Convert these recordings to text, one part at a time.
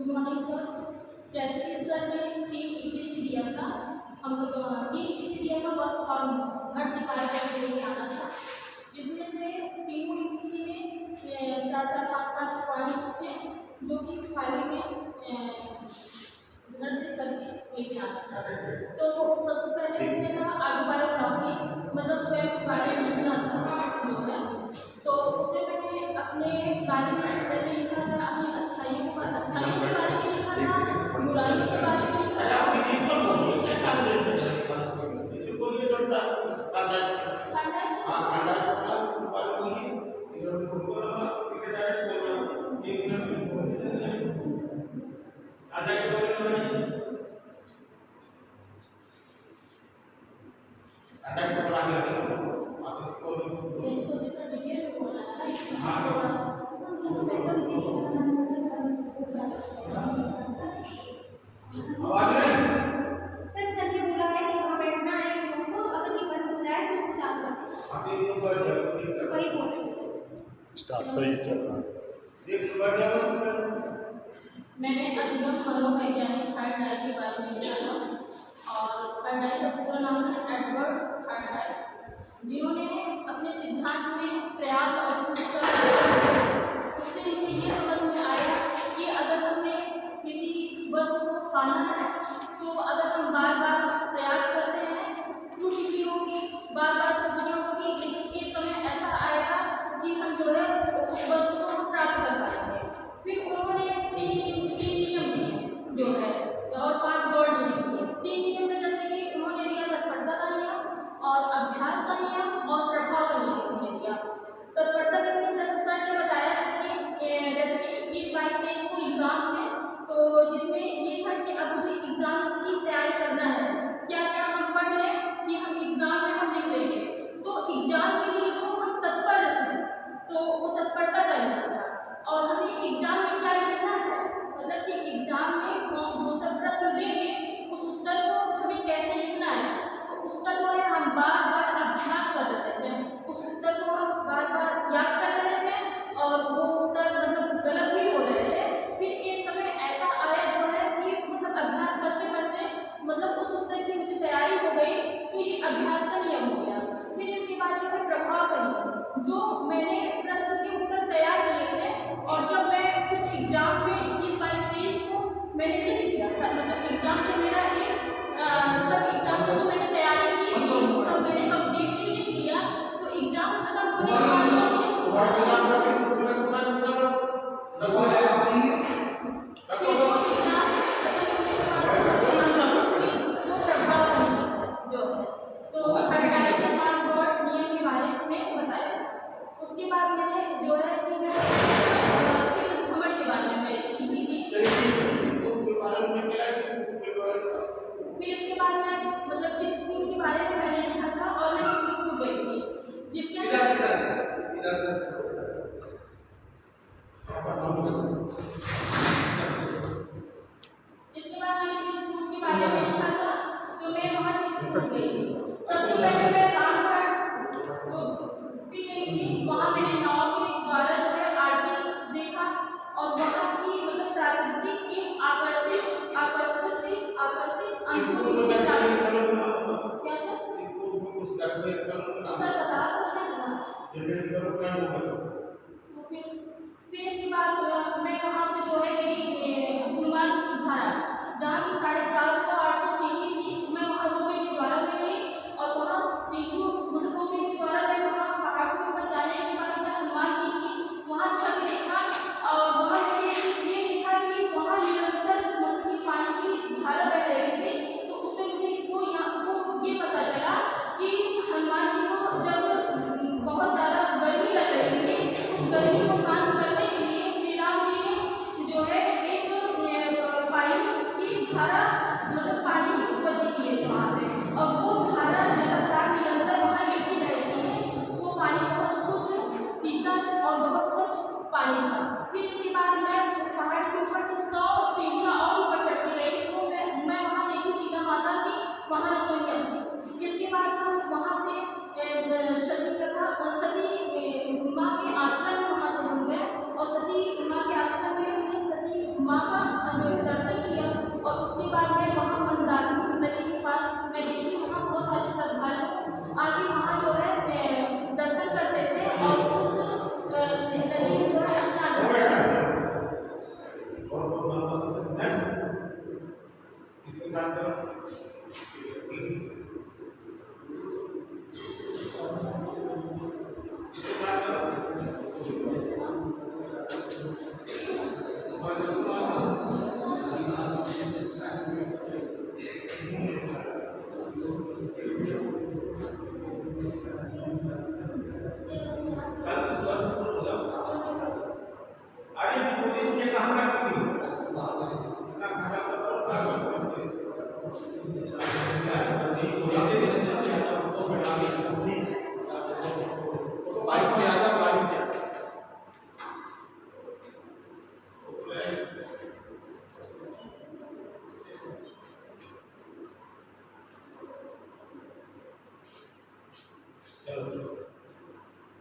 Good morning sir. जैसे कि sir ने 3 EPC दिया था, हम लोग 3 EPC दिया था, वर्क फ्रॉम घर से कार्य करके लेके आना था, जिसमें से तीनों EPC में 4-4, 5-5 पॉइंट्स थे जो कि फाइल में घर से करके लेके आना था। तो सबसे पहले उसमें था ऑटोबायोग्राफी, मतलब स्वयं के बारे में लिखना था जो है। तो उसे मैंने अपने बारे में पहले लिखा था, अपनी अच्छाइयों के बारे में लिखा था, बुराइयों के बारे में लिखा था। मैंने अधिगम मनोवैज्ञानिक हार्डाई के बारे में लिखा था और हार्डाई का पूरा नाम है एडवर्ड हार्डाई, जिन्होंने अपने सिद्धांत में प्रयास और उससे मुझे ये समझ में आया कि अगर हमें किसी वस्तु को पाना है तो अगर हम बार बार प्रयास करते हैं, त्रुटि भी होगी, बार बार त्रुटियाँ होगी, लेकिन एक समय ऐसा आएगा कि हम जो है उस वस्तु को हम प्राप्त कर पाएंगे। फिर उन्होंने 3 नियम दिए जो है और 5 गौर नियम दिए। 3 नियम में जैसे कि उन्होंने दिया तत्परता का नियम और अभ्यास का नियम और प्रभाव का नियम दिया। तत्परता के नियम जैसे सर ने बताया था कि जैसे कि 21-22-23 को एग्जाम है, तो जिसमें ये था कि अब मुझे एग्जाम की तैयारी करना है, क्या क्या हम पढ़ लें कि हम एग्जाम में हम लिख लेंगे। तो एग्जाम के लिए जो हम तत्पर थे तो वो तत्परता का नियम था। और हमें एग्जाम में क्या लिखना है, मतलब कि एग्जाम में जो सब प्रश्न देंगे उस उत्तर को हमें कैसे लिखना है, तो उसका जो है हम बार बार अभ्यास कर रहे थे, उस उत्तर को हम बार बार याद कर रहे थे और वो उत्तर मतलब गलत भी हो रहे थे। फिर एक समय ऐसा आया जो है कि मतलब अभ्यास करते करते मतलब उस उत्तर की मुझे तैयारी हो गई, तो ये अभ्यास का नियम हो गया। फिर इसके बाद जो है प्रभाव का नियम, जो मैंने प्रश्न के उत्तर तैयार किए थे और जब मैं उस एग्जाम में 21-22-23 को मैंने लिख दिया, मतलब एग्जाम में मेरा एक सब एग्जाम में जो मैंने तैयारी की थी सब मैंने कम्प्लीटली लिख दिया। तो एग्जाम खत्म होने के बाद उसके बाद मैंने जो है कि मैं घमंड के बारे में लिखी थी। फिर इसके बाद मैं मतलब चित्रकूट के बारे में मैंने लिखा था और मैं चित्रकूट गई थी, जिसके इसके बाद मैंने चित्रकूट के बारे में लिखा था, तो मैं वहाँ चित्रकूट गई थी। सबसे पहले मैं रामगढ़ भी गई थी, वहाँ मैंने नाव के द्वारा जो है आरती देखा और वहाँ की मतलब प्राकृतिक एवं आकर्षित अनुभूति के साथ क्या सर बता तो फिर इसके बाद मैं वहाँ से जो है गई हनुमान धारा, जहाँ की 750-800 सीढ़ी थी। मैं वहाँ रोपवे के द्वारा में गई और वहाँ सीढ़ियों मतलब रोपवे के द्वारा मैं वहाँ पहाड़ के ऊपर जाने के बाद मैं हनुमान जी की वहाँ छवि देखा और वहाँ मैंने ये देखा कि वहाँ निरंतर मतलब कि पानी की धारा बह रही थी। तो उससे मुझे वो ये पता चला कि हनुमान जी को जब बहुत ज़्यादा गर्मी लग रही थी, उस गर्मी को शांत करने के लिए श्री राम जी ने जो है एक पानी की धारा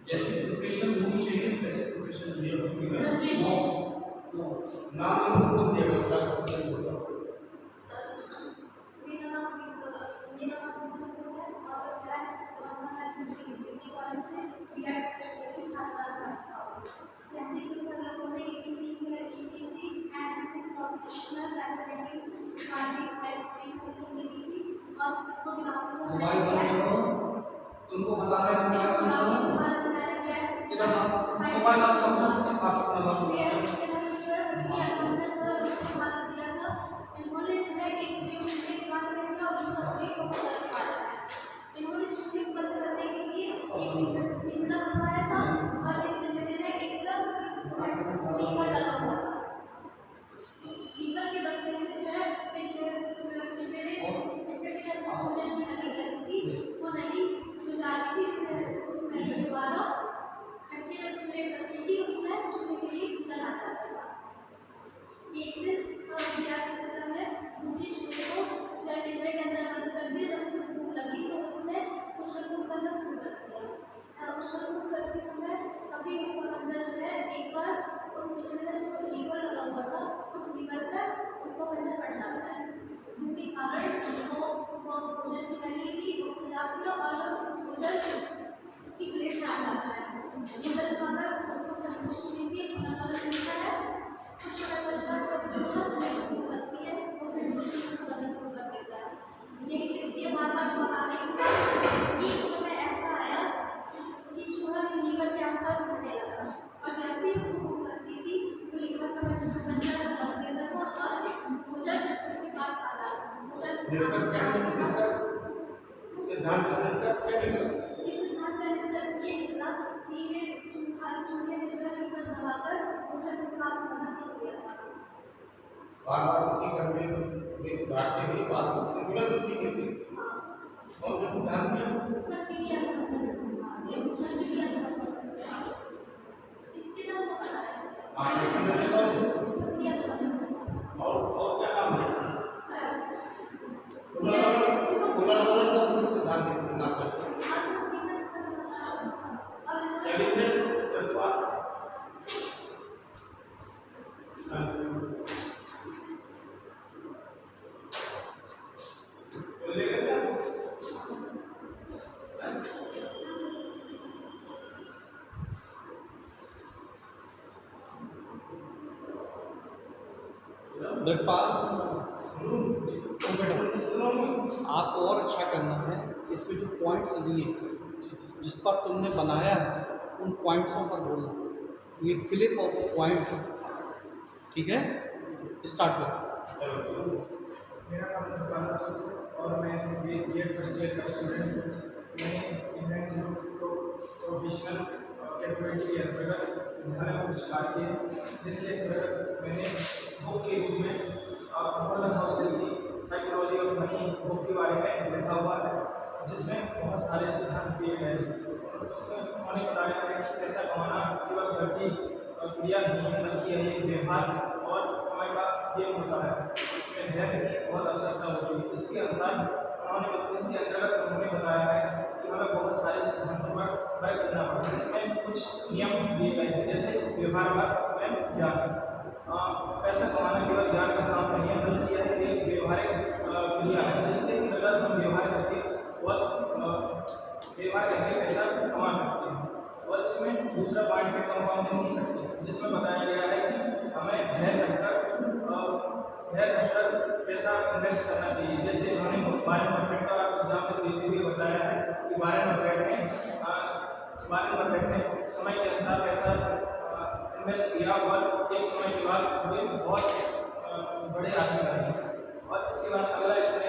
जैसे प्रिपरेशन होनी चाहिए वैसे प्रिपरेशन ये होती है नाम बोल दिया था मोबाइल बंद करो तुमको बता रहे हैं मोबाइल बंद करो इधर मोबाइल आप अपना इन्होंने छुट्टी बंद करने के लिए एक पिंजरा बनवाया था और इस पिंजरे में एक लीवर लगा हुआ था। लीवर के बदले से जो है पिंजरे का जो भोजन की नली लगी थी वो नली खुला थी उस नली के द्वारा खट्टी और चुनरे करती थी उसमें छुट्टी के लिए भोजन आता था। एक दिन दिया के समय में भूखी छुट्टी को जो है पिंजरे के अंदर बंद कर दिया। जब उसे भूख लगी तो उसने उछल कूद करना शुरू कर दिया। उछल कूद करते समय कभी उसका पंजा जो है एक बार उस पिंजरे में जो लीवर लगा हुआ था उस लीवर पर उसका पंजा पड़ जाता है, जिसके कारण वो भोजन की नली थी वो खुल जाती है और भोजन उसकी प्लेट में आ जाता है। भोजन खाकर उसको संतुष्टि मिलती है, खाना मिलता है। कुछ समय पश्चात जब भूख लगती है वो फिर से करना शुरू कर देता है। ये बार बार बताने कि एक समय ऐसा आया कि चूहा के लीवर के आसपास घूमने लगा और जैसे ही उसको भूख लगती थी तो लीवर का पंजा लग देता था और भोजन उसके पास आ रहा इस सिद्धांत का निष्कर्ष ये निकला कि ये चूहे ने जो है लीवर दबाकर भोजन को प्राप्त करना सीख लिया था। बार-बार त्रुटि करने में सुधारते हुए बात करते हैं बिना त्रुटि के से कौन सा सिद्धांत है सक्रिय इसके नाम को बताया और क्या नाम है पुनर्वलन का भी सिद्धांत नाम करते हैं दृढ़पाल आपको और अच्छा करना है। इसमें जो पॉइंट्स दिए जिस पर तुमने बनाया है उन पॉइंट्सों पर बोलना। ये क्लिप ऑफ पॉइंट, ठीक है? स्टार्ट करो। मेरा नाम दृढ़पाल और मैं BA फर्स्ट ईयर का स्टूडेंट हूँ। मैं इंडियन प्रोफेशनल कैपेबिलिटी के अंतर्गत विद्यालय में कुछ कार्य किए, जिनके अंतर्गत मैंने बुक के रूप में अमरनाथ हाउस की साइकोलॉजी ऑफ मनी बुक के बारे में लिखा हुआ है, जिसमें बहुत सारे सिद्धांत दिए गए हैं। उसमें उन्होंने बताया है कि पैसा कमाना केवल व्यक्ति क्रिया नहीं है, बल्कि यह एक व्यवहार और समय का गेम होता है। इसमें धैर्य की बहुत आवश्यकता होती है। इसके अनुसार इसके अंतर्गत उन्होंने बताया है कि हमें बहुत सारे सिद्धांतों पर कार्य करना पड़ता है। इसमें कुछ नियम दिए गए हैं, जैसे व्यवहार में ज्ञान। पैसा कमाना केवल ज्ञान का काम नहीं है, बल्कि यह एक व्यवहारिक क्रिया है, जिसके अंतर्गत हम व्यवहार करके पैसा कमा सकते हैं। और इसमें दूसरा पॉइंट है कंपाउंडिंग की शक्ति, जिसमें बताया गया है कि हमें धैर्य रखकर हेयर कटर पैसा इन्वेस्ट करना चाहिए। जैसे उन्होंने वारेन बफेट का एग्जाम्पल देते हुए बताया है कि वारेन बफेट ने समय के अनुसार पैसा इन्वेस्ट किया और एक समय के बाद वे बहुत बड़े आदमी बने। और इसके बाद अगला सर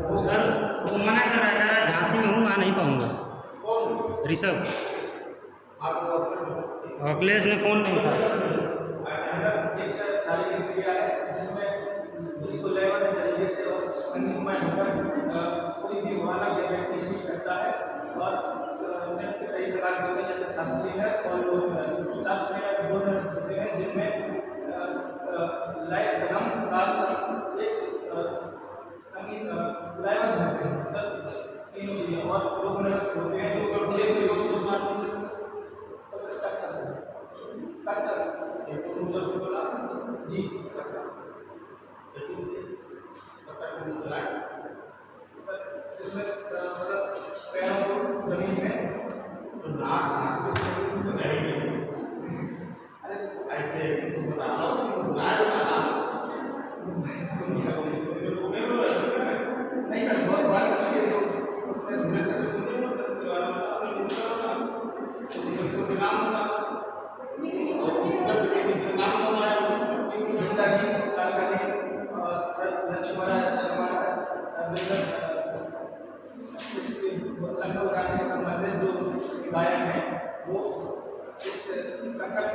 वो मना कर रहा है, कह रहा है झांसी में हूँ, आ नहीं पाऊँगा। कौन ऋषभ आपको अखिलेश ने फ़ोन नहीं उठाया। एक शारीरिक क्रिया है जिसको लयबद्ध तरीके से और संगीतमय होकर कोई भी बालक या व्यक्ति सीख सकता है। और नृत्य कई प्रकार के होते हैं, जैसे शास्त्रीय नृत्य और लोक नृत्य। शास्त्रीय नृत्य वो नृत्य होते हैं जिनमें लय, कदम, ताल सब एक संगीत लयबद्ध होते हैं, तीनों चीजें। और लोक नृत्य होते हैं जो जी इसमें मतलब पैरों को जमीन में नहीं सर, बहुत बार लखनऊ रानी से संबंधित जो गायक हैं वो इस कथक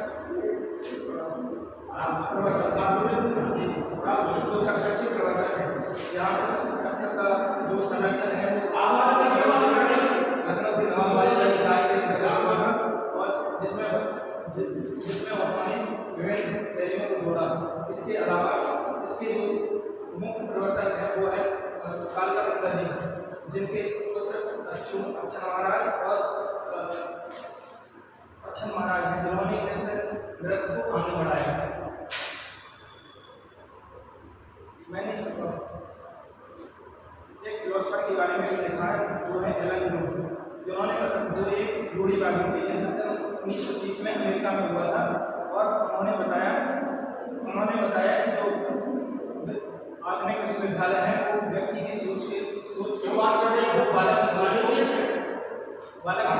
प्रवर्तक है। यहाँ पे कथक का जो संरक्षण है वो लखनऊ की नवाबाई साहित्य और जिसमें उन्होंने विभिन्न शैलियों को जोड़ा। इसके अलावा इसके जो मुख्य प्रवर्तक हैं वो है कालका मित्र जी, जिनके अच्छन महाराज और अच्छन महाराज हैं, जिन्होंने इस नृत्य को आगे बढ़ाया। मैंने एक फिलोसफर के बारे में भी लिखा है जो है एलन ब्लू, जो एक रूढ़िवादी थे। यह 1930 में अमेरिका में हुआ था और उन्होंने बताया कि जो आधुनिक विश्वविद्यालय है वो व्यक्ति की सोच को बात कर रहे हैं, वो बालक की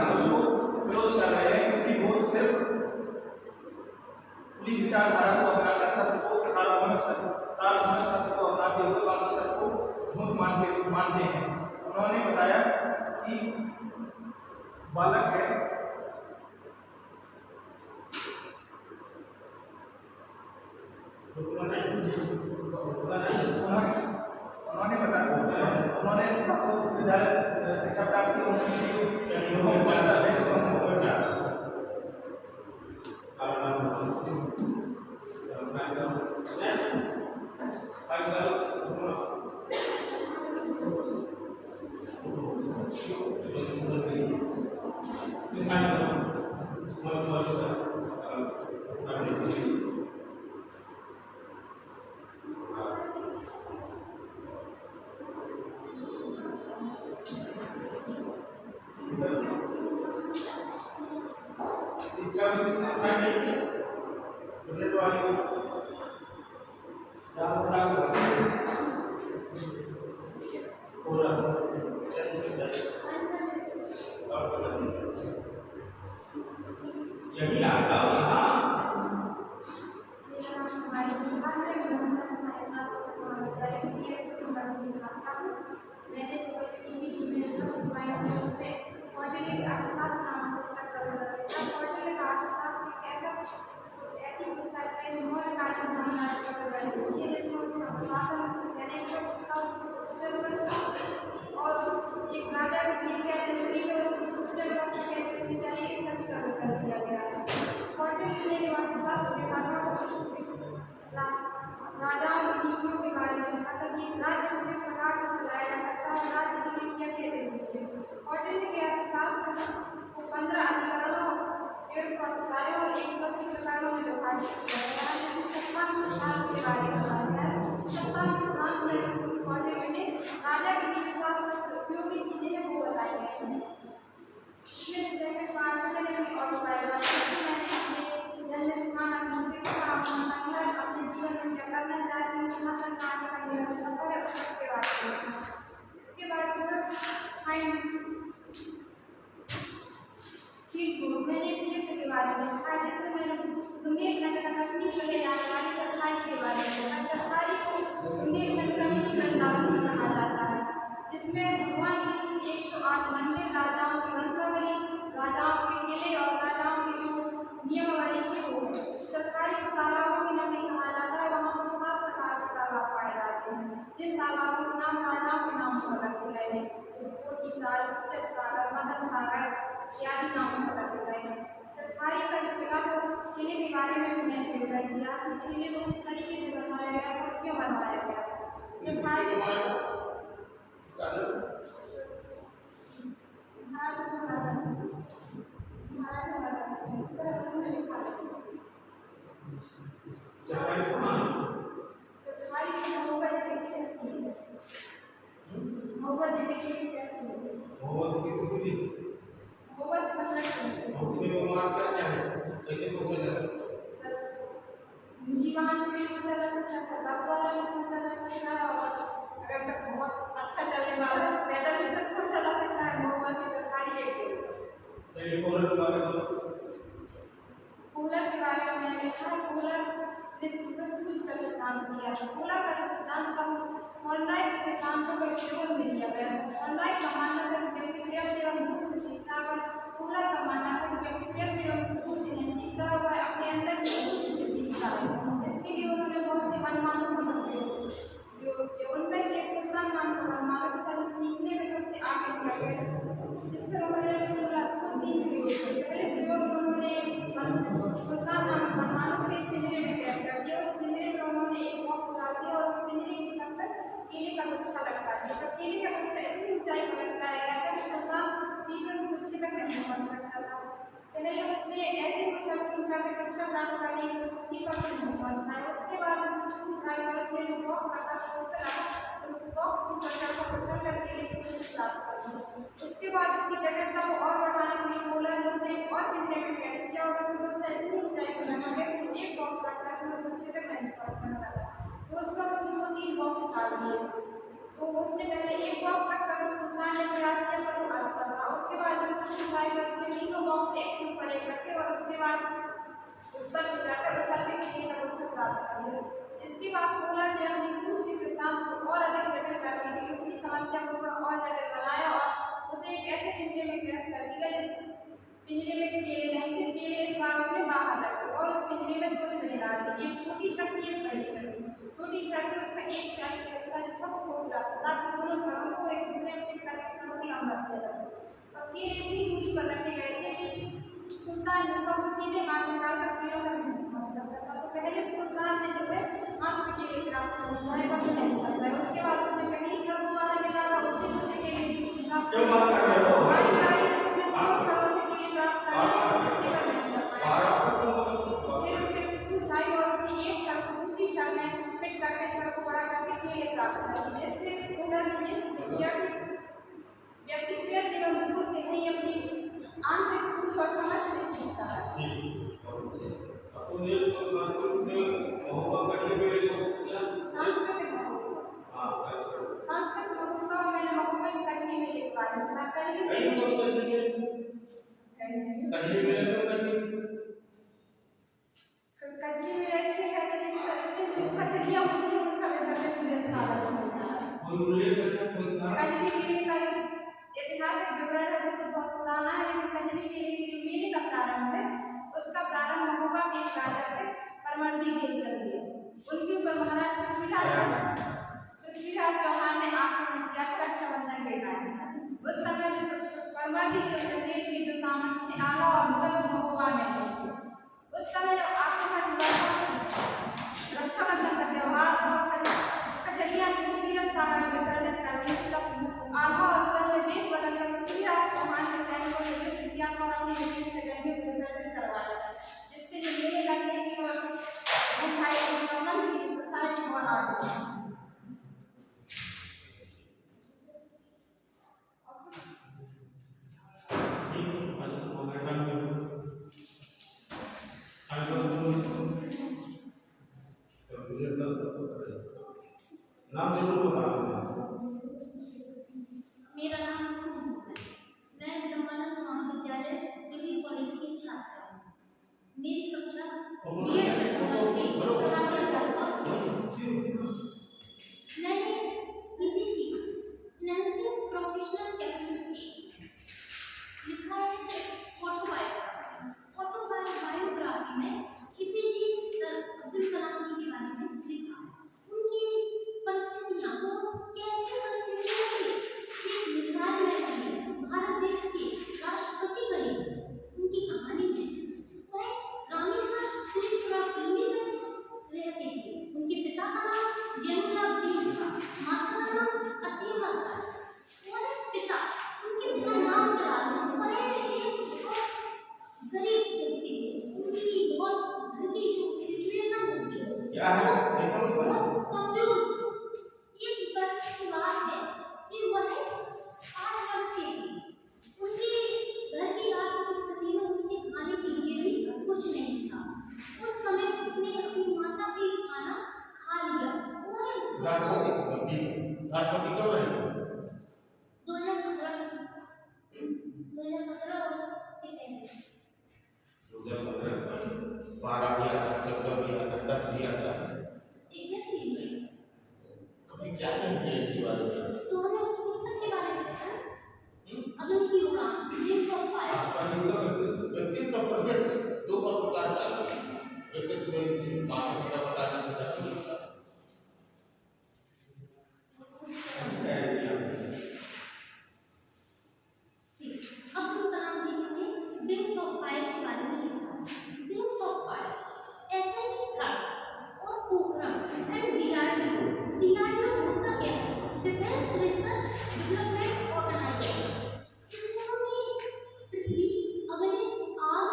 सोच को विरोध कर रहे हैं, क्योंकि वो सिर्फ खुली विचारधारा को अपनाकर सार्वभौमिक सत्य को अपनाते हुए बाकी सबको झूठ मानते हैं। उन्होंने बताया कि बालक है उन्होंने विश्वविद्यालय शिक्षा प्राप्त राजाओं की नीतियों के बारे में, मतलब ये राज्य को किस प्रकार से चलाया जा सकता है और राज्य की नीतियाँ कैसे होती हैं। कौटिल्य के अर्थशास्त्र को 15 अधिकरणों, 100 अध्यायों और 180 प्रकरणों में विभाजित किया गया है। सत्ता के बारे में बताया गया है। सत्ता सिद्धांत में पढ़ने में राजा के लिए उपयोगी चीजें हैं वो बताई गई हैं। इसमें सेकंड पार्ट में और बायोलॉजी मैंने अपने जन्म स्थान अपने जीवन में क्या करना चाहती हूँ, कहाँ तक आने का मेरा सफर है, उसके बारे में। इसके बाद मैंने एक क्षेत्र के बारे में लिखा है जिसमें मैंने बुंदेलखंड का कश्मीर कहे जाने वाली चरखाई के बारे में लिखा। चरखाई को बुंदेलखंड का मिनी वृंदावन भी कहा जाता है, जिसमें भगवान के 108 मंदिर, राजाओं की वंशावली, राजाओं के किले और राजाओं की जो नियमावली थी वो है। चरखाई को तालाबों की नगरी कहा जाता है। वहाँ पर 7 प्रकार के तालाब पाए जाते हैं, जिन तालाबों के नाम राजाओं के नाम पर रखे गए हैं, कोठी ताल, तीरथ सागर, मदन सागर इत्यादि नामों पर रखे गए हैं। चरखाई का जो किला है उस किले के बारे में भी मैंने विवरण दिया कि किले को किस तरीके से बनवाया गया था और क्यों बनवाया गया था। अगर तक बहुत अच्छा चलने वाला है पैदल भी तक पहुंचा जा सकता है। महुआ की सरकारी एक कूलर के बारे में मैंने लिखा। कूलर ने सूझ कर सिद्धांत दिया। कूलर का सिद्धांत का ऑनलाइन सिद्धांतों का उपयोग में लिया गया। ऑनलाइन का मानना है व्यक्तिगत एवं भूत शिक्षा पर, कूलर का मानना है व्यक्तिगत एवं भूत शिक्षा हुआ अपने अंदर सीखता है। इसके लिए उन्होंने बहुत से अनुमान समझे जो उनमें से एक मानव था जो सीखने में सबसे आगे निकल गए, जिस पर उन्होंने खुद ही पहले प्रयोग उन्होंने मानव के पिंजरे में कैद कर दिया। उस पिंजरे में उन्होंने एक बॉक्स डाल दिया और उस पिंजरे की छत पर केले का गुच्छा लटका दिया। जब केले का गुच्छा इतनी ऊंचाई पर लटकाया गया था कि उसका सीधे उस गुच्छे तक नहीं पहुंच सकता था। पहले उसने ऐसे गुच्छा प्राप्त करने की कोशिश की पर नहीं पहुंच पाया। उसके बाद उसने जो बॉक्स रखा उस बॉक्स की सतह को कुचल कर केले की कोशिश प्राप्त कर दी। उसके बाद उसकी जटिलता को और बढ़ाने के लिए बोला उसने और पिंजरे में कैद किया और उसका गुच्छा इतनी ऊंचाई पर लगा कि एक बॉक्स रखा था और गुच्छे तक नहीं पहुंच सकता था। तो उसका उसने 3 बॉक्स डाल दिए। तो उसने पहले एक बॉक्स रखकर सुल्तान ने प्रयास किया पर वो असफल रहा। उसके बाद उसने 3 बॉक्स एक के ऊपर एक रखे और उसके बाद उस पर जाकर उछलते केले का गुच्छा प्राप्त कर लिया। इसके बाद कूलर ने अपनी सूझ के सिद्धांत को और अधिक जटिल करने के लिए उसी समस्या को थोड़ा और जटिल बनाया और उसे एक ऐसे पिंजरे में कैद कर दिया जिस पिंजरे में केले नहीं थे। केले इस बार उसने बाहर रखे और उस पिंजरे में 2 छड़ी डाल दी, एक छोटी छड़ी एक बड़ी छड़ी। छोटी छड़ी उसका एक छड़ी का जो था खोल रहा था ताकि दोनों छड़ों को एक दूसरे में फिट करके छड़ों को लंबा किया जाए। और केले इतनी दूरी पर रखे गए थे कि सुल्तान ने को सीधे हाथ निकालकर केलों तक नहीं पहुंच सकता था। तो पहले सुल्तान ने जो है हाथ में केले प्राप्त करने चाहे पर नहीं कर पाया। उसके बाद उसने पहली छड़ को बाहर निकाला, उसने दूसरे केले की छिपा क्यों बात कर रहे हो बारी बारी से उसने 2 छड़ों से केले प्राप्त करने की सेवा नहीं कर पाया। फिर उसे सूझाई और उसने एक छड़ को दूसरी छड़ में फिट करके छड़ को बड़ा करके केले प्राप्त कर लिए। जिससे कूलर ने ये किया कि व्यक्तिगत एवं भूत से नहीं अपनी आंतरिक सूझ और समझ से सीखता है। अपने तो सांस्कृतिक महोत्सव मैंने महोत्सव में कश्मीर में एक बार कश्मीर में रहते हैं कचरिया उसने उनका ऐतिहासिक विवरण है वो तो बहुत पुराना है, लेकिन कजरी मेले की जो मेले का प्रारंभ है उसका प्रारंभ महोबा के एक राजा थे परमर्दी देवचंद। उनके ऊपर महाराज पृथ्वीराज चौहान ने आक्रमण किया था रक्षाबंधन के टाइम। उस समय परमर्दी देवचंद की जो सामंत थे आला और मुगल महोबा में थे। उस समय जब आक्रमण हुआ रक्षाबंधन का त्यौहार कचरिया की तीरथ सागर में विसर्जित करने आभा और मुगल ने वेश बदलकर पृथ्वीराज चौहान के सैनिकों ने युद्ध किया और अपनी विभिन्न जगहों में विसर्जित करवाया, जिससे जो मेले लगने की और नाम जरूर बताना। मेरा नाम कुमकुम है। मैं ब्रह्मानंद महाविद्यालय डिग्री कॉलेज की छात्रा हूँ। मेरी कक्षा बीएड मैंने हिंदी सीखी फिनेंसिंग प्रोफेशनल कैपिटल लिखा है ऑटोबायोग्राफी में एपीजे सर अब्दुल कलाम जी के बारे में लिखा है। उनकी परिस्थितियाँ वो कैसी परिस्थितियों से एक मिसाल में रही भारत देश के राष्ट्रपति बने उनकी कहानी है। वह रामेश्वर तिरुचिरापल्ली में रहते थे। उनके पिता का नाम जैनुलाब्दीन था, माता का नाम असीमा था। वह पिता उनके बिना नाम चला वह एक गरीब व्यक्ति थे। उनकी बहुत घर की जो सिचुएशन होती है क्या है बहुत कमजोर। एक वर्ष की बात है कि वह 8 वर्ष के थे। उनके घर की आर्थिक स्थिति में उनके खाने के लिए भी कुछ नहीं था। उस समय उसने अपनी माता के खाना खा लिया। राष्ट्रपति कब रहे? 2015 के पहले 2015 12 भी आता है, 14 भी आता है, 10 भी आता है। एग्जैक्टली कभी क्या कहेंगे इसके बारे में? तो हमने उस पुस्तक के बारे में पढ़ा अग्नि की उड़ान विंग्स ऑफ फायर। व्यक्तित्व प्रोजेक्ट 2 प्रकार का व्यक्तित्व में माता पिता बता देना चाहते हैं। अब्दुल कलाम जी ने विंग्स ऑफ फायर के बारे में लिखा। विंग्स ऑफ फायर एसएमई था और पोखरण एंड डीआरडीओ होता क्या है? Defence research development organisation. इसने पृथ्वी, अग्नि, आग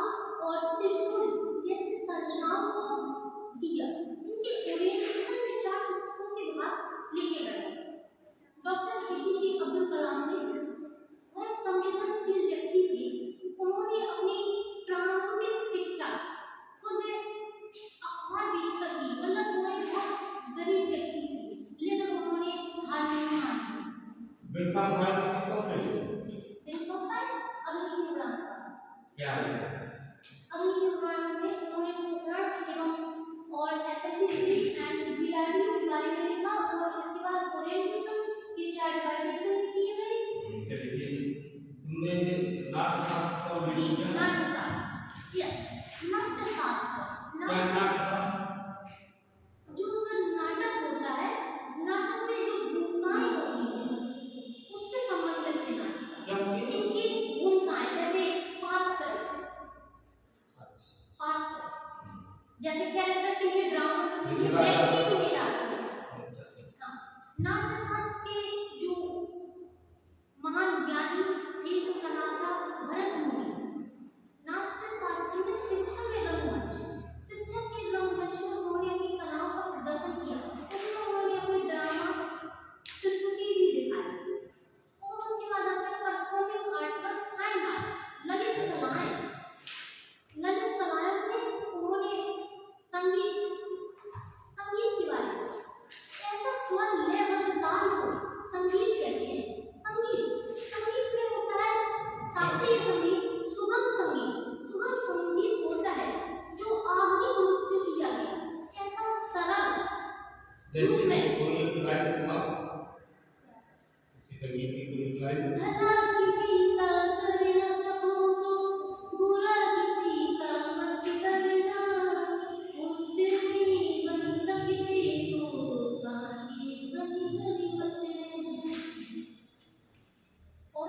और त्रिशूल जैसी संरचनाओं को दिया। इनके ओरिएंटेशन में 4 पुस्तकों के भाग लिखे गए। डॉक्टर एपीजे अब्दुल कलाम ने वह संवेदनशील व्यक्ति थे। उन्होंने अपनी प्रारंभिक शिक्षा खुद अखबार बेचकर की। मतलब वह बहुत गरीब व्यक्ति थे, लेकिन उन्होंने हार नहीं मानी। विंग्स ऑफ फायर किसको मिले? विंग्स ऑफ फायर अग्नि की उड़ान। क्या है? अग्नि की उड़ान में उन्होंने पोखरण एवं और एसएमई एंड डीआरडीओ के बारे में लिखा और इसके बाद ओरिएंटेशन की 4 डिवाइडेशन किए गए। चलिए तुमने नाट्यशास्त्र और जी, विज्ञान नाट्यशास्त्र। यस, नाट्यशास्त्र। क्या नाट्यशास्त्र? जो सर नाटक होता है, नाटक में जो भूमिकाएं होती हैं उससे संबंधित है नाट्यशास्त्र। जबकि इनकी भूमिकाएं जैसे पात्र जैसे कैरेक्टर के लिए ड्रामा व्यक्ति चुने जाते हैं। हाँ, नाट्यशास्त्र के जो महान ज्ञानी थे उनका नाम था भरत मुनि। नाट्यशास्त्र में शिक्षा के रंगमंच में उन्होंने अपनी कलाओं का प्रदर्शन किया। उसमें उन्होंने अपने ड्रामा प्रस्तुति भी दिखाई और उसके बाद आता है परफॉर्मिंग आर्ट का फाइन आर्ट ललित कलाएं में उन्होंने संगीत के बारे में ऐसा स्वर लयबद्ध ताल को संगीत कहते हैं। संगीत में होता है शास्त्रीय संगीत, सुगम संगीत होता है जो आधुनिक रूप से किया गया। ऐसा सरल जैसे कोई एक लाइन सुना उसी संगीत की कोई एक लाइन भला किसी का कर न सकूं तो बुरा किसी का मत करना। उससे नहीं बन सकते तो काहे बनी गरीबत रहना। और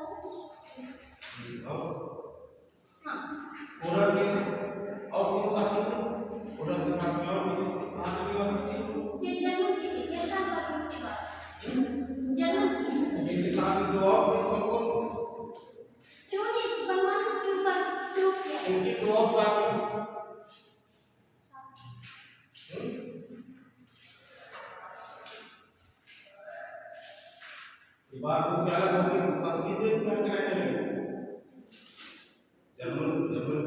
हाँ, और के और कौन सा चित्र और के साथ में और भी कहानी भी हो सकती है। ये जन्म की बात जन्म की इनके साथ में 2 और पुस्तक को इन्होंने भगवान उसके ऊपर प्रयोग किया। उनकी 2 और साथी विदेश में कराने लगे जर्मन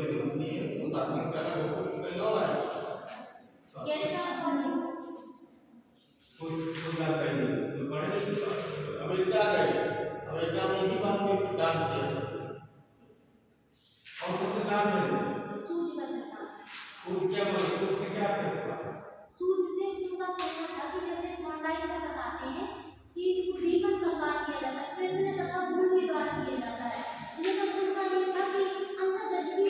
के निवासी है वो साथी से अलग होकर कहीं और आए Yes, sir. कोई बात नहीं जो पढ़े नहीं अमेरिका गए अमेरिका में ही बात में सिद्धांत दिया और तो सिद्धांत है सूझ का सिद्धांत। वो क्या मतलब उससे क्या करता है सूझ से उनका कहना था कि जैसे थॉर्नडाइक में बताते हैं कि उद्दीपन का पाठ किया जाता है, प्रश्न तथा गुण के द्वारा किया जाता है। लेकिन उनका ये था कि अंतर्दृष्टि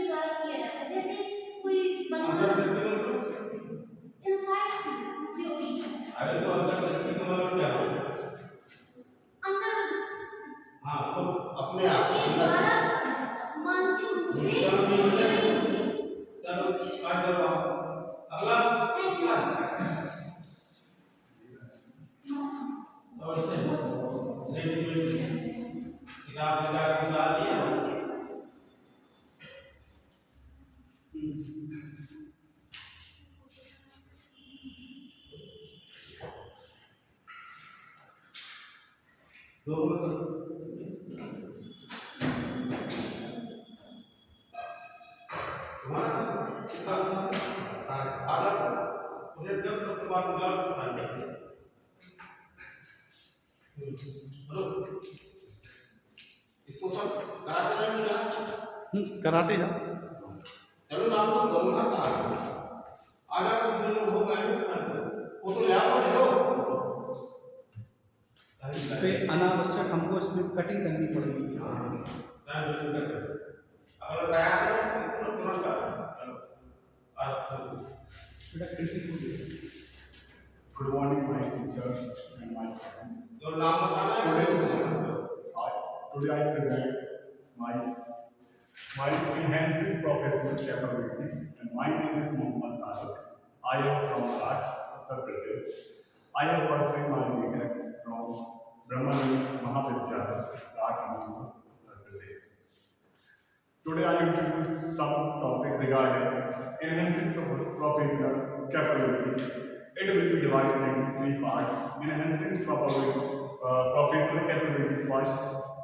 द्वारा किया जाता है। जैसे कोई इंसाइट थ्योरी अरे तो अंतर्दृष्टि का मतलब क्या है अंतर हाँ तो अपने आप के द्वारा मानसिक रूप से चलो काट दो अगला और इसे किताब से जाकर निकाल दिया दो मुझे जब तक बात इसको सब कराते जाएंगे ना कराते जाओ। चलो ना आपको करूँगा कहाँ आधा कुछ दिन हो गए वो तो ले आओ ले लो इस पे अनावश्यक हमको इसमें कटिंग करनी पड़ेगी। अगर तैयार है तो तुरंत कर Good morning, my teachers and my friends. जो नाम बताना है Today I present my enhancing professional capability, and my name is Mohammad Tariq. I am from Raj, Uttar Pradesh. I am pursuing my BTech from Brahmani Mahavidyalaya, Raj, Uttar Pradesh. Today I introduce some topic regarding enhancing professional capability. It will be divided into 3 parts: enhancing professional capability first,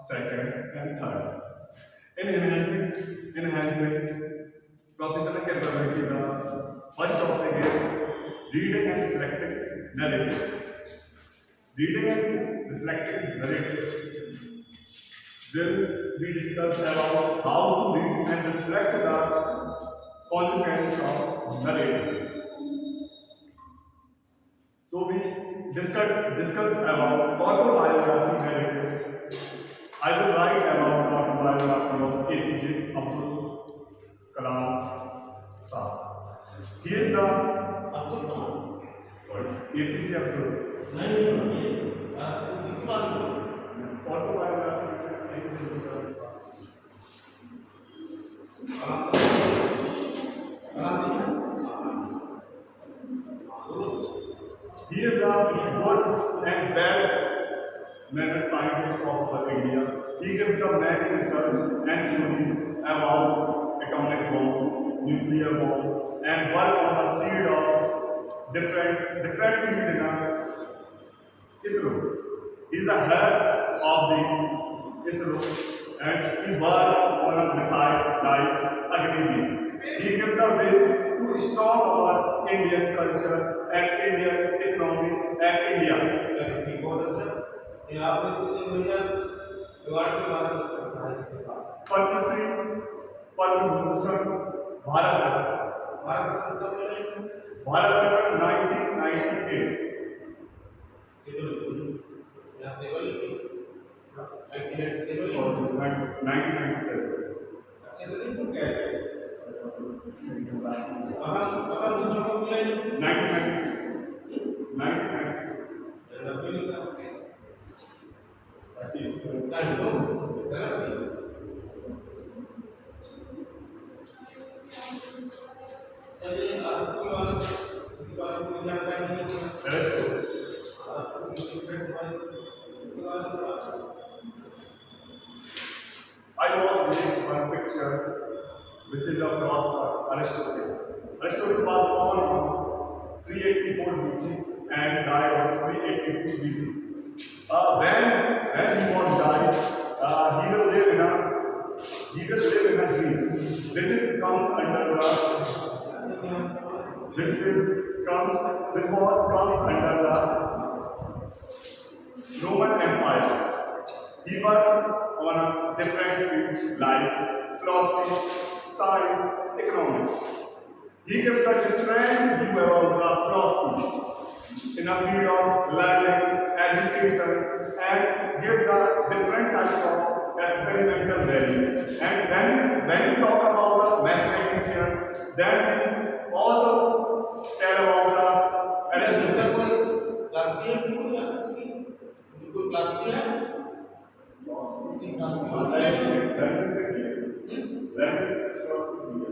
second, and third. In enhancing professional capability, the first topic is reading and reflective narrative. Reading and reflective narrative will be discussed about how to read and reflect the consequences of narrative. So we discuss about autobiography narrative. I will write about autobiography of APJ Abdul Kalam Sahab. He is the APJ Abdul. Autobiography He is a good and bad mannered scientist of India. He gives the many research and theories about atomic bomb, nuclear bomb, and work on the field of different field in ISRO. He is the head of the ISRO, and he works on a missile like Agni. He gives the way to strong our Indian culture and Indian economy and India. चलिए ठीक बहुत अच्छा ये आपने कुछ major award के बारे में बताया पद्मश्री पद्म भूषण भारत रत्न भारत रत्न कब मिले 1998 सिविल या सिविल की 1997 अच्छे से नहीं पढ़ गए कहाँ दूसरा कब मिला ये 1990 लिखा नहीं तो गलत है चलिए आज कोई बात कोई जानकारी नहीं है I was reading one picture which is a philosopher Aristotle. Aristotle was born on 384 BC and died on 382 BC. when he was died, he will live in a Greece, which comes under the Roman Empire. He worked on a different field like philosophy, science, economics. He gave a different view about the philosophy in a field of learning, education, and give the different types of experimental value. And when we talk about the mathematician, then we also tell about the Aristotle.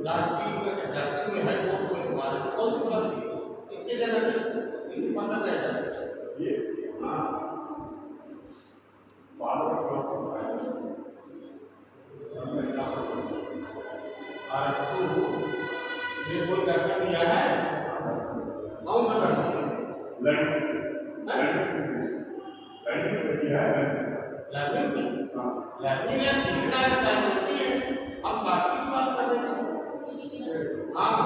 Last week का दर्शन में है course में तुम्हारे तो कौन सी class थी इसके जगह पे इसके पंद्रह का ये हाँ फादर क्लास अरस्तु ने कोई दर्शन दिया है कौन सा दर्शन लर्निंग है सीखना है साइकोलॉजी है हम बाकी की बात कर रहे हैं हाँ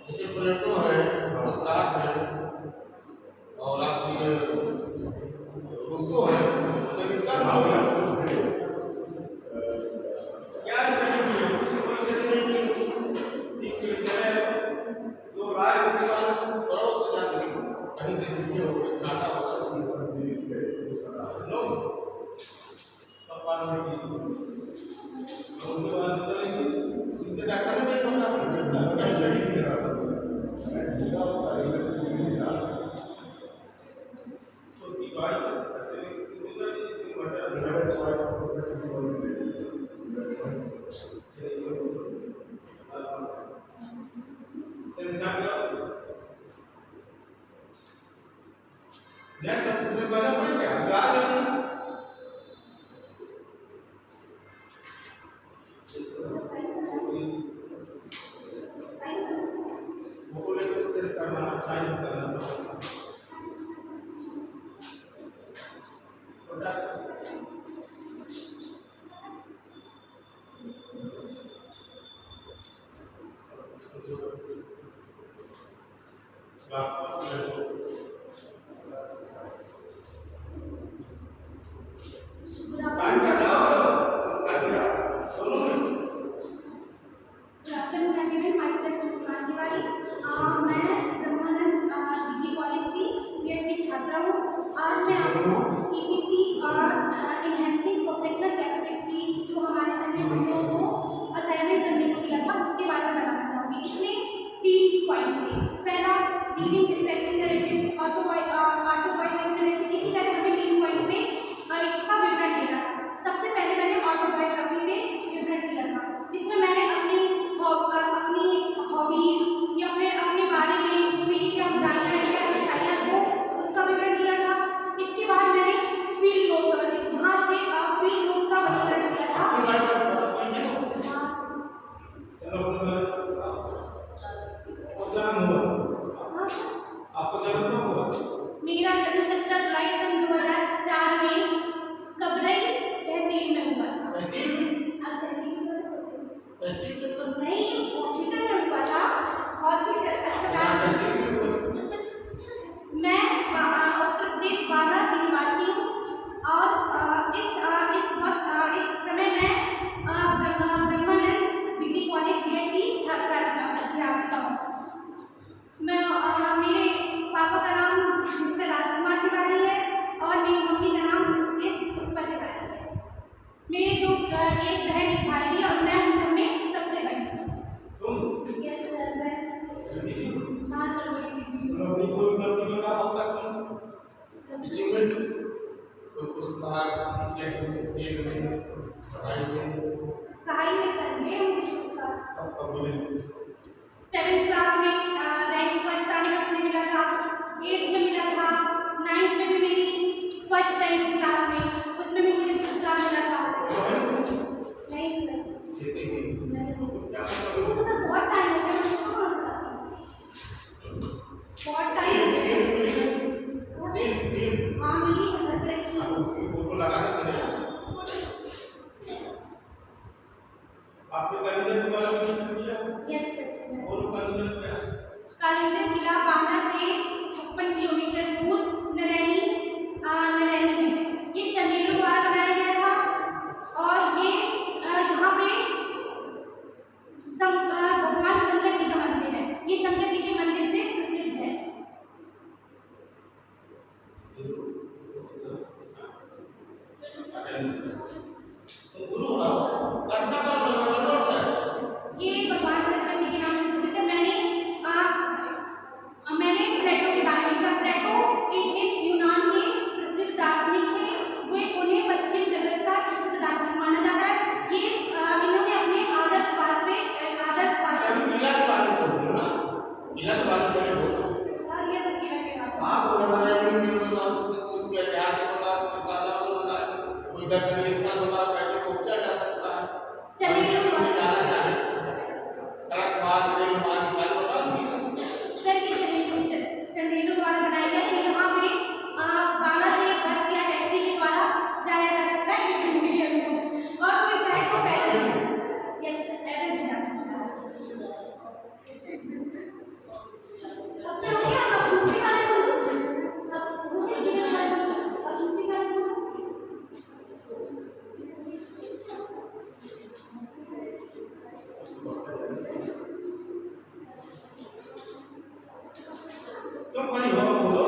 जैसे प्लेटो है सोक्रात है और आपकी रूसो है क्या जो राय करोड़ तो जाने कहीं से लिखे होगा छाटा होगा बहुत टाइम आपने कालीगंज के बारे में कुछ किया? Yes sir. और कालीगंज क्या? कालीगंज किला बांदा से 56 किलोमीटर दूर नरैनी में ये चंदेलों द्वारा बनाया गया था और ये यहाँ पे भगवान शंकर जी का मंदिर है। ये शंकर जी के मंदिर से प्रसिद्ध है। गुरु हो घटना का ये भगवान शंकर जी के नाम से प्रसिद्ध है। मैंने प्लेटो के बारे में कहा। प्लेटो एथेंस यूनान के प्रसिद्ध दार्शनिक थे। उन्हें पश्चिम जगत का प्रसिद्ध दार्शनिक माना जाता है। ये इन्होंने अपने आदर्शवाद अभी किला के बारे में बोल ना, किला के बारे में बोलो। ये सब किला के बारे में आप मनोरंजन में बताओ, कुछ इतिहास बताओ, कोई दर्शनीय स्थान बताओ, कैसे पहुंचा जा सकता है। चलिए जाना चाहे सड़क मार्ग, रेल मार्ग सारे बताओ। सर ये चंदेलों द्वारा बनाया गया है। यहाँ पे बाला से बस या टैक्सी के द्वारा जाया जा सकता है एक दिन के अंदर, और कोई चाहे तो पैदल भी जा सकता है। अब से हो गया। अब दूसरी वाले बोलो। अब दूसरी वाले क्यों खड़ी हो बोलो।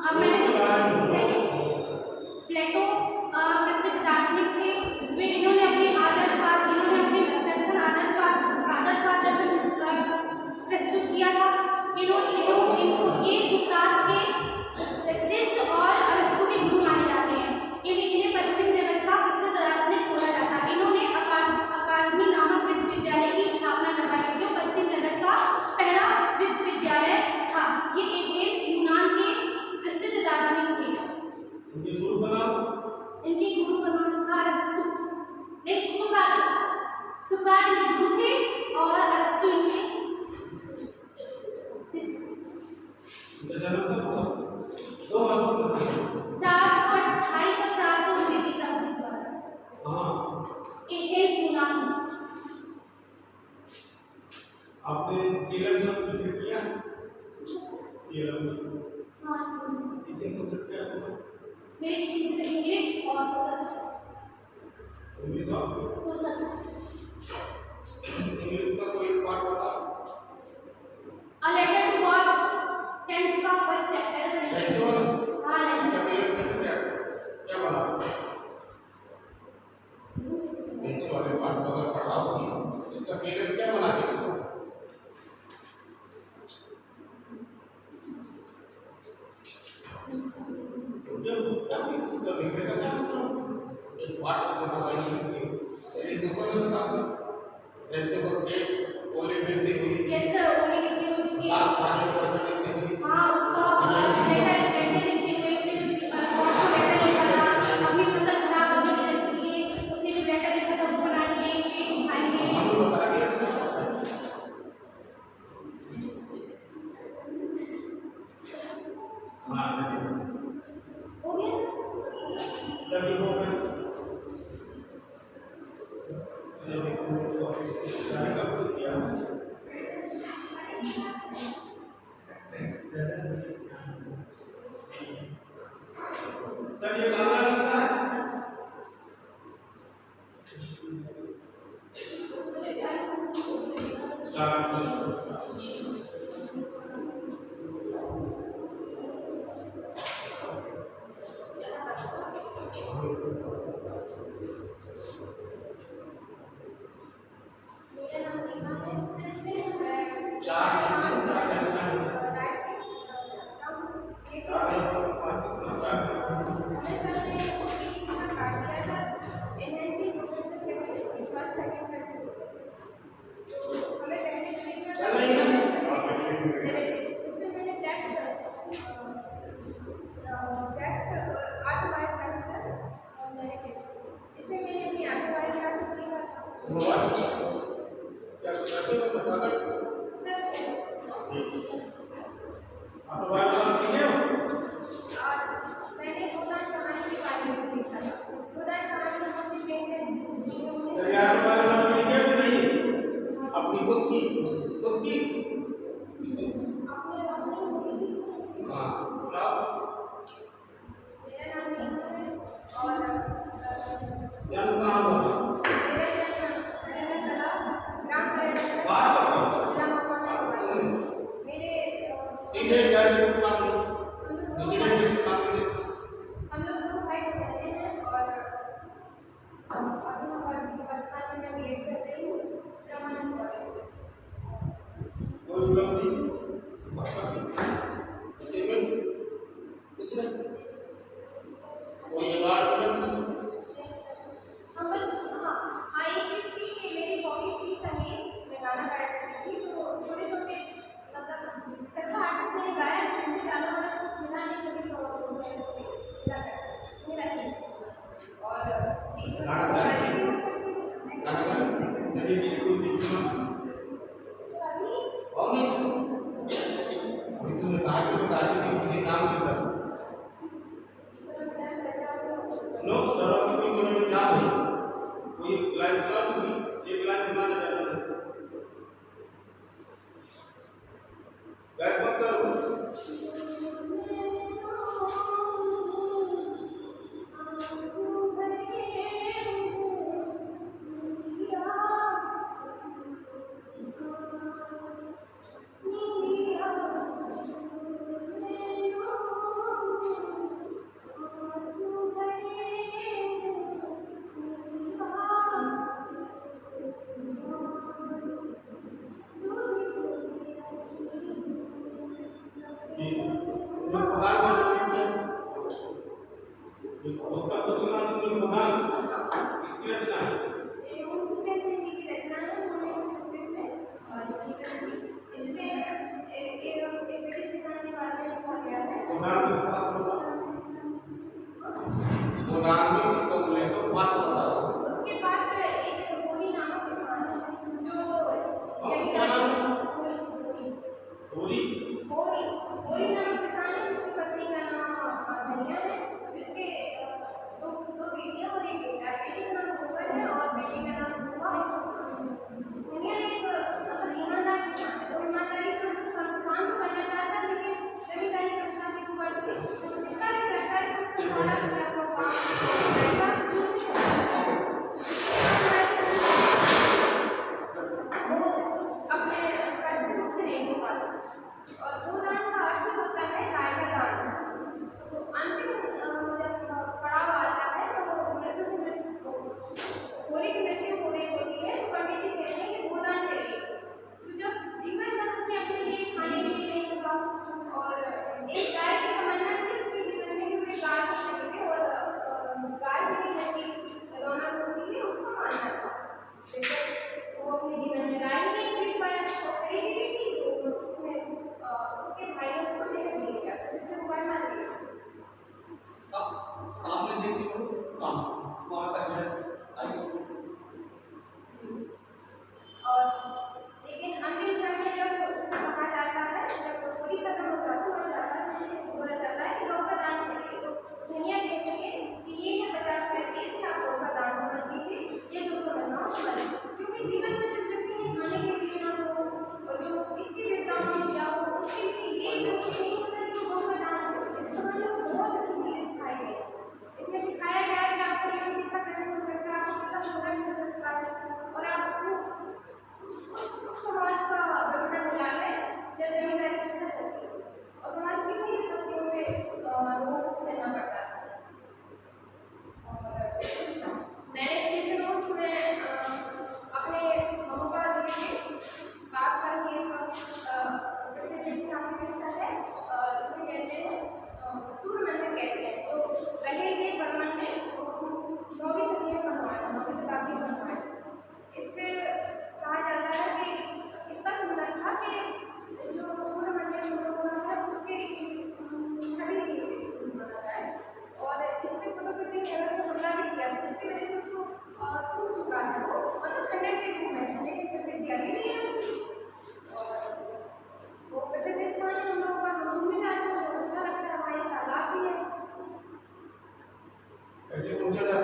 अब मैं प्लेटो प्रसिद्ध दार्शनिक थे। वे इन्होंने अपने आदर्शवाद दर्शन प्रस्तुत किया था। इनको ये सुकरात के प्रसिद्ध और अरस्तु के गुरु माने जाते हैं। इन्हें पश्चिम जगत का प्रसिद्ध दार्शनिक बोला जाता है। इन्होंने अकादमी नामक विश्वविद्यालय की स्थापना करवाई थी, जो पश्चिम जगत का पहला विश्वविद्यालय था। ये एथेंस यूनान के प्रसिद्ध दार्शनिक थे। इनके गुरु का नाम था अरस्तु। एक सुकरात इनके गुरु थे और अरस्तु इनके जन्म कब हुआ? 428 और 429 ईसा पूर्व। हाँ, एथेंस यूनान। आपने केरल में जिक्र किया? केरल में हाँ, टीचिंग सब्जेक्ट क्या था? मेरी टीचिंग से इंग्लिश और इंग्लिश और सोशल। इंग्लिश का कोई पार्ट बताओ। A letter to God 10th का फर्स्ट चैप्टर है। लेक्चर हाँ इसका पीरियड कैसे क्या बना? लेक्चर वाले पार्ट को अगर पढ़ाओगी इसका पीरियड क्या बना के लिखो? क्या लिखने का क्या मतलब? एक पार्ट को जमा करने के लिए चलिए दूसरा बता दो। लेक्चर को एक ओले गिरती हुई। यस सर, ओले गिरती हुई उसकी। आप खाने को पैसा देते हुए। हाँ, उसका लेटर लिखते हुए अपनी फसल खराब होने की लगती है। उसने जो लेटर लिखा था वो बना लिए, दिखाएंगे। हम लोग बता दिए थे। हाँ, हो गया चलिए हो गए। चलिए गाना लगता है। मैंने नहीं खुद की हाँ मेरा नाम नीलम है और जन्म कहाँ हुआ मेरा जन्म ग्राम करेला बात करो जिला महुआ में हुआ था। मेरे सीधे जाके काम निचले के काम में हम लोग 2 भाई बहन हैं और अभी हम वर्तमान में मैं बीएड कर रही हूँ ब्रह्मानंद कॉलेज से। कोई उपलब्धि अचीवमेंट कुछ नहीं कोई अवार्ड मिला हम लोग हाँ एक चीज़ थी कि मेरी हॉबीज थी संगीत मैं गाना गाया करती थी तो छोटे छोटे मतलब अच्छा आर्टिस्ट मैंने गाया लेकिन गाना वाला कुछ मिला नहीं कभी सॉन्ग मिला मेरा चीज़ और गाना चलिए जी कोई किस्म और नहीं अभी तुमने कहा कि बता दी कि मुझे नाम लिखा नो करो कि कोई एग्जाम है कोई लाइन कर दूंगी एक लाइन बनाना जाता है गाइड मत करो उसका कुछ ना कुछ भगवान इसकी रचना है भगवान में किसको बोले तो बात बताओ उसके बाद एक होली नामक किसान है जो पूरी होली नामक किसान है जिसकी पत्नी का नाम धनिया है जिसके दो बेटियां और एक बेटा है। बेटी का नाम भूपा है और बेटी का नाम भूपा है। धनिया एक ईमानदार किसान है वो ईमानदारी से उसका काम तो करना चाहता है लेकिन जमींदारी संस्था के ऊपर जितना भी करता है उसका सारा किया हुआ काम पैसा छीन नहीं सकता वो अपने कर्ज से मुक्त नहीं हो पाता और गोदान का अर्थ होता है गाय का दान। तो अंतिम जब पड़ाव आता है तो होली की मृत्यु हो रही होती है तो पंडित जी कहते हैं कि गोदान करिए। तो जब जीवन भर उसने अपने लिए खाने के लिए नहीं होगा और एक गाय की तमन्ना थी उसके जीवन में कि गाय को खरीदे और गाय से ही घर की रौनक होती है उसको मानना था लेकिन वो अपने जीवन में गाय ही नहीं खरीद पाया तो खरीदी भी थी तो उसने उसके भाई ने उसको जहर दे दिया जिससे वो गाय मार गई। सामने देखिए हाँ वहाँ तक है और लेकिन अंतिम क्षण में जब कहा जाता है जब होली खत्म होता है तो बोला जाता है कि गौ का दान करिए तो धनिया कहती है कि ये है 50 पैसे इससे आप गौ का दान समझ लीजिए ये जो समझना हो समझ क्योंकि जीवन में जिस व्यक्ति ने खाने के लिए ना हो और जो इतनी विपदाओं में दिया हो उसके लिए ये जो नहीं होता कि गौ का दान हो इस कहानी में बहुत अच्छी चीज़ें सिखाई गई इसमें सिखाया गया है कि आपको ये कितना कठिन हो सकता है आपको कितना संघर्ष हो सकता है और आपको उस समाज का विवरण हो जाता है जब जमींदारी खत्म होती है और समाज कितनी विपत्तियों से लोगों को झेलना पड़ता है। और मैंने लिखे नोट्स में अपने महुआ जिले के पास का ही एक प्रसिद्ध ऐतिहासिक स्थल है जिसे कहते हैं सूर्य मंदिर कहते हैं तो पहले ये बर्मन में 9वीं सदी में बनवाया था 9वीं शताब्दी में बनवाया इस पर कहा जाता है कि इतना सुंदर था कि जो सूर्य मंदिर हुआ है उसके छवि की बना है और इसमें कुतुबुद्दीन ऐबक ने हमला भी किया था जिसकी वजह से उसको टूट चुका है वो मतलब खंडर के रूप में लेकिन प्रसिद्धि अभी नहीं है उसकी और वो प्रसिद्ध स्थान है हम लोगों का घूमने जाते हैं बहुत अच्छा लगता है हमारे तालाब भी है ऐसे पूछा जा